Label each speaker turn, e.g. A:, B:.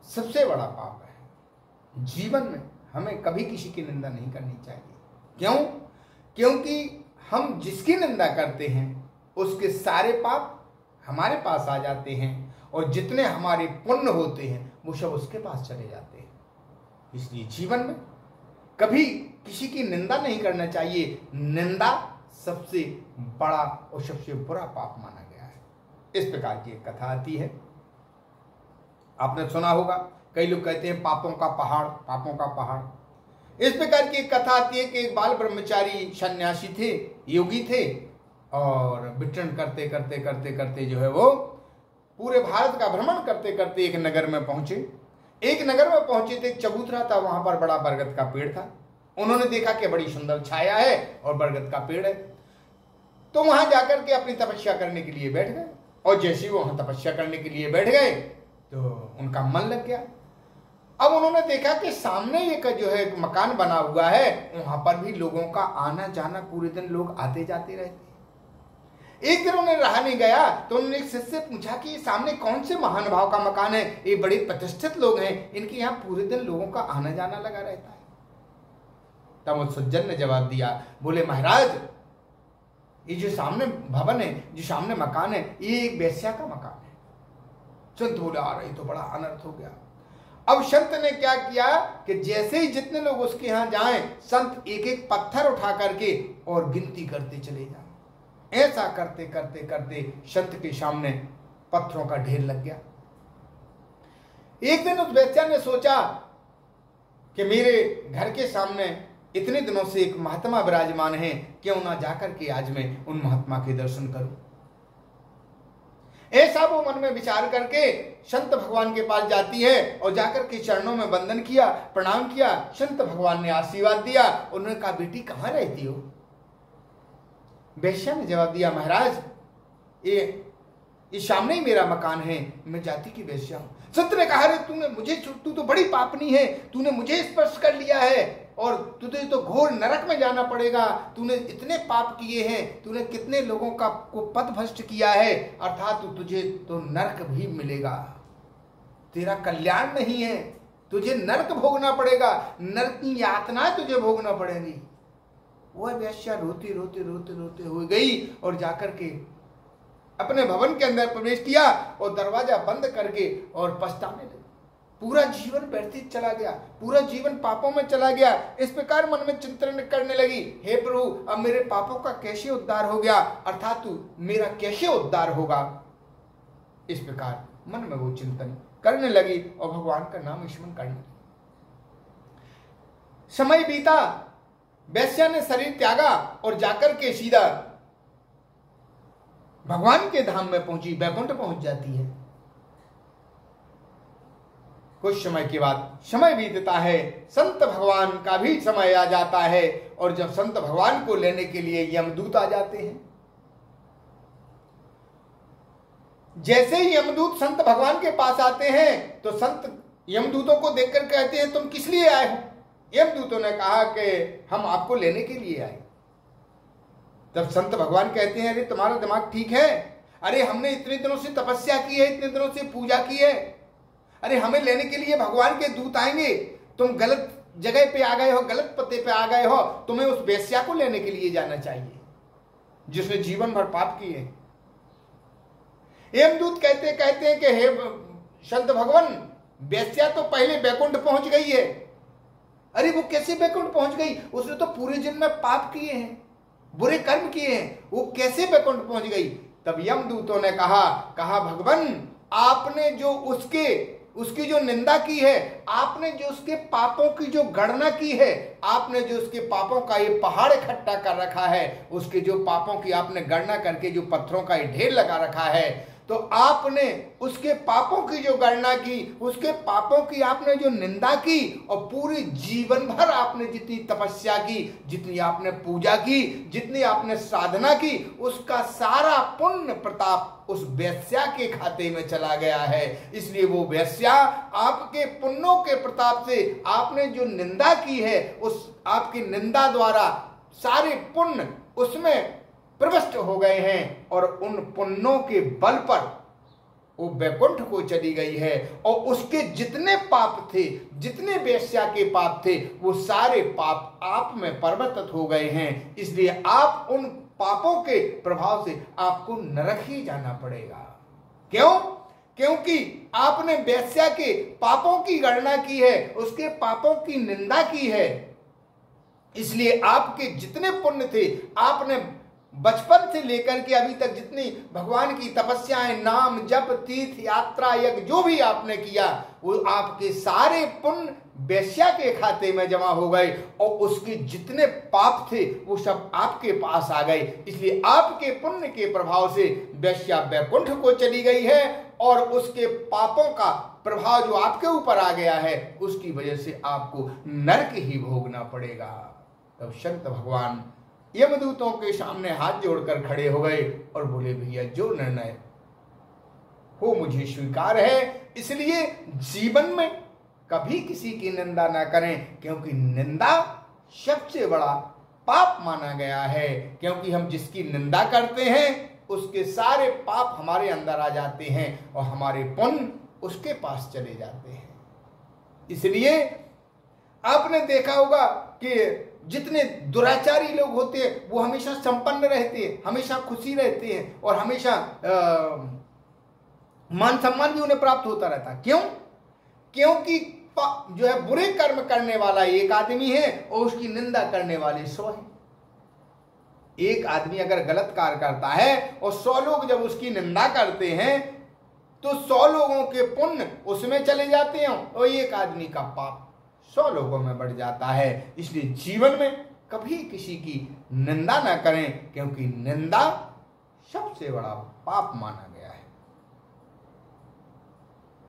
A: सबसे बड़ा पाप है। जीवन में हमें कभी किसी की निंदा नहीं करनी चाहिए। क्यों? क्योंकि हम जिसकी निंदा करते हैं उसके सारे पाप हमारे पास आ जाते हैं और जितने हमारे पुण्य होते हैं वो सब उसके पास चले जाते हैं। इसलिए जीवन में कभी किसी की निंदा नहीं करना चाहिए। निंदा सबसे बड़ा और सबसे बुरा पाप माना गया है। इस प्रकार की एक कथा आती है, आपने सुना होगा। कई लोग कहते हैं पापों का पहाड़, पापों का पहाड़। इस प्रकार की एक कथा आती है कि एक बाल ब्रह्मचारी सन्यासी थे, योगी थे, और विचरण करते करते करते करते जो है वो पूरे भारत का भ्रमण करते करते एक नगर में पहुंचे। एक नगर में पहुंचे थे, एक चबूतरा था, वहां पर बड़ा बरगद का पेड़ था। उन्होंने देखा कि बड़ी सुंदर छाया है और बरगद का पेड़ है, तो वहां जाकर के अपनी तपस्या करने के लिए बैठ गए। और जैसे ही वहां तपस्या करने के लिए बैठ गए तो उनका मन लग गया। अब उन्होंने देखा कि सामने एक जो है मकान बना हुआ है, वहां पर भी लोगों का आना जाना, पूरे दिन लोग आते जाते रहते। एक दिन उन्हें रहा नहीं गया तो उन्होंने एक शिष्य से पूछा कि ये सामने कौन से महान भाव का मकान है, ये बड़े प्रतिष्ठित लोग हैं, इनके यहाँ पूरे दिन लोगों का आना जाना लगा रहता है। तब उस सज्जन ने जवाब दिया, बोले महाराज ये जो सामने भवन है, जो सामने मकान है, ये एक वेश्या का मकान है। संत बोले आ रही तो बड़ा अनर्थ हो गया। अब संत ने क्या किया कि जैसे ही जितने लोग उसके यहां जाएं, संत एक एक पत्थर उठा करके और गिनती करते चले जाए। ऐसा करते करते करते संत के सामने पत्थरों का ढेर लग गया। एक दिन उस वेश्या ने सोचा कि मेरे घर के सामने इतने दिनों से एक महात्मा विराजमान है, क्यों ना जाकर के आज मैं उन महात्मा के दर्शन करूं। ऐसा वो मन में विचार करके संत भगवान के पास जाती है और जाकर के चरणों में वंदन किया, प्रणाम किया। संत भगवान ने आशीर्वाद दिया। उन्होंने कहा, बेटी कहां रहती हो? वेश्या ने जवाब दिया, महाराज ये सामने ही मेरा मकान है, मैं जाति की वेश्या हूं। संत ने कहा, अरे तू तो बड़ी पापनी है, तूने मुझे स्पर्श कर लिया है और तुझे तो घोर नरक में जाना पड़ेगा। तूने इतने पाप किए हैं, तूने कितने लोगों का को पथ भ्रष्ट किया है, अर्थात तुझे तो नरक भी मिलेगा। तेरा कल्याण नहीं है, तुझे नरक भोगना पड़ेगा, नरक की यातना तुझे भोगना पड़ेगी। वह वेश्या रोती रोते रोते रोते हो गई और जाकर के अपने भवन के अंदर प्रवेश किया और दरवाजा बंद करके और पछताने लगी। पूरा जीवन व्यतीत चला गया, पूरा जीवन पापों में चला गया। इस प्रकार मन में चिंतन करने लगी, हे प्रभु अब मेरे पापों का कैसे उद्धार हो गया, अर्थात तू मेरा कैसे उद्धार होगा। इस प्रकार मन में वो चिंतन करने लगी और भगवान का नाम स्मरण करने लगी। समय बीता, वैश्या ने शरीर त्यागा और जाकर के सीधा भगवान के धाम में पहुंची, वैकुंठ पहुंच जाती है। कुछ समय के बाद समय बीतता है, संत भगवान का भी समय आ जाता है और जब संत भगवान को लेने के लिए यमदूत आ जाते हैं। जैसे ही यमदूत संत भगवान के पास आते हैं तो संत यमदूतों को देखकर कहते हैं, तुम किस लिए आए हो? यमदूतों ने कहा कि हम आपको लेने के लिए आए। तब संत भगवान कहते हैं, अरे तुम्हारा दिमाग ठीक है? अरे हमने इतने दिनों से तपस्या की है, इतने दिनों से पूजा की है, अरे हमें लेने के लिए भगवान के दूत आएंगे, तुम गलत जगह पे आ गए हो, गलत पते पे आ गए हो। तुम्हें उस वेश्या को लेने के लिए जाना चाहिए जिसने जीवन भर पाप किए। यमदूत कहते हैं कि हे संत भगवान, वेश्या तो पहले वैकुंठ पहुंच गई है। अरे वो कैसे वैकुंठ पहुंच गई? उसने तो पूरे जन्म में पाप किए हैं, बुरे कर्म किए हैं, वो कैसे वैकुंठ पहुंच गई? तब यमदूतों ने कहा भगवान, आपने जो उसकी जो निंदा की है, आपने जो उसके पापों की जो गणना की है, आपने जो उसके पापों का ये पहाड़ इकट्ठा कर रखा है, उसके जो पापों की आपने गणना करके जो पत्थरों का ये ढेर लगा रखा है, तो आपने उसके पापों की जो गणना की, उसके पापों की आपने जो निंदा की और पूरे जीवन भर आपने जितनी तपस्या की, जितनी आपने पूजा की, जितनी आपने साधना की, उसका सारा पुण्य प्रताप उस वेश्या के खाते में चला गया है। इसलिए वो वेश्या आपके पुण्यों के प्रताप से आपने जो निंदा की है, उस आपकी निंदा द्वारा सारे पुण्य उसमें प्रविष्ट हो गए हैं और उन पुण्यों के बल पर वो वैकुंठ को चली गई है और उसके जितने पाप थे, जितने वेश्या के पाप थे, वो सारे पाप आप में परिवर्तित हो गए हैं। इसलिए आप उन पापों के प्रभाव से आपको नरक ही जाना पड़ेगा। क्यों? क्योंकि आपने वेश्या के पापों की गणना की है, उसके पापों की निंदा की है। इसलिए आपके जितने पुण्य थे, आपने बचपन से लेकर के अभी तक जितनी भगवान की तपस्याएं, नाम जप, तीर्थ यात्रा, यज्ञ जो भी आपने किया, वो आपके सारे पुण्य वेश्या के खाते में जमा हो गए और उसके जितने पाप थे वो सब आपके पास आ गए। इसलिए आपके पुण्य के प्रभाव से वेश्या वैकुंठ को चली गई है और उसके पापों का प्रभाव जो आपके ऊपर आ गया है, उसकी वजह से आपको नरक ही भोगना पड़ेगा। तब शंकर भगवान यमदूतों के सामने हाथ जोड़कर खड़े हो गए और बोले, भैया जो निर्णय हो मुझे स्वीकार है। इसलिए जीवन में कभी किसी की निंदा ना करें, क्योंकि निंदा सबसे बड़ा पाप माना गया है। क्योंकि हम जिसकी निंदा करते हैं उसके सारे पाप हमारे अंदर आ जाते हैं और हमारे पुण्य उसके पास चले जाते हैं। इसलिए आपने देखा होगा कि जितने दुराचारी लोग होते हैं वो हमेशा संपन्न रहते हैं, हमेशा खुशी रहते हैं और हमेशा मान सम्मान भी उन्हें प्राप्त होता रहता है। क्यों? क्योंकि जो है बुरे कर्म करने वाला एक आदमी है और उसकी निंदा करने वाले 100 हैं। एक आदमी अगर गलत कार्य करता है और 100 लोग जब उसकी निंदा करते हैं तो 100 लोगों के पुण्य उसमें चले जाते हैं और एक आदमी का पाप 100 लोगों में बढ़ जाता है। इसलिए जीवन में कभी किसी की निंदा ना करें, क्योंकि निंदा सबसे बड़ा पाप माना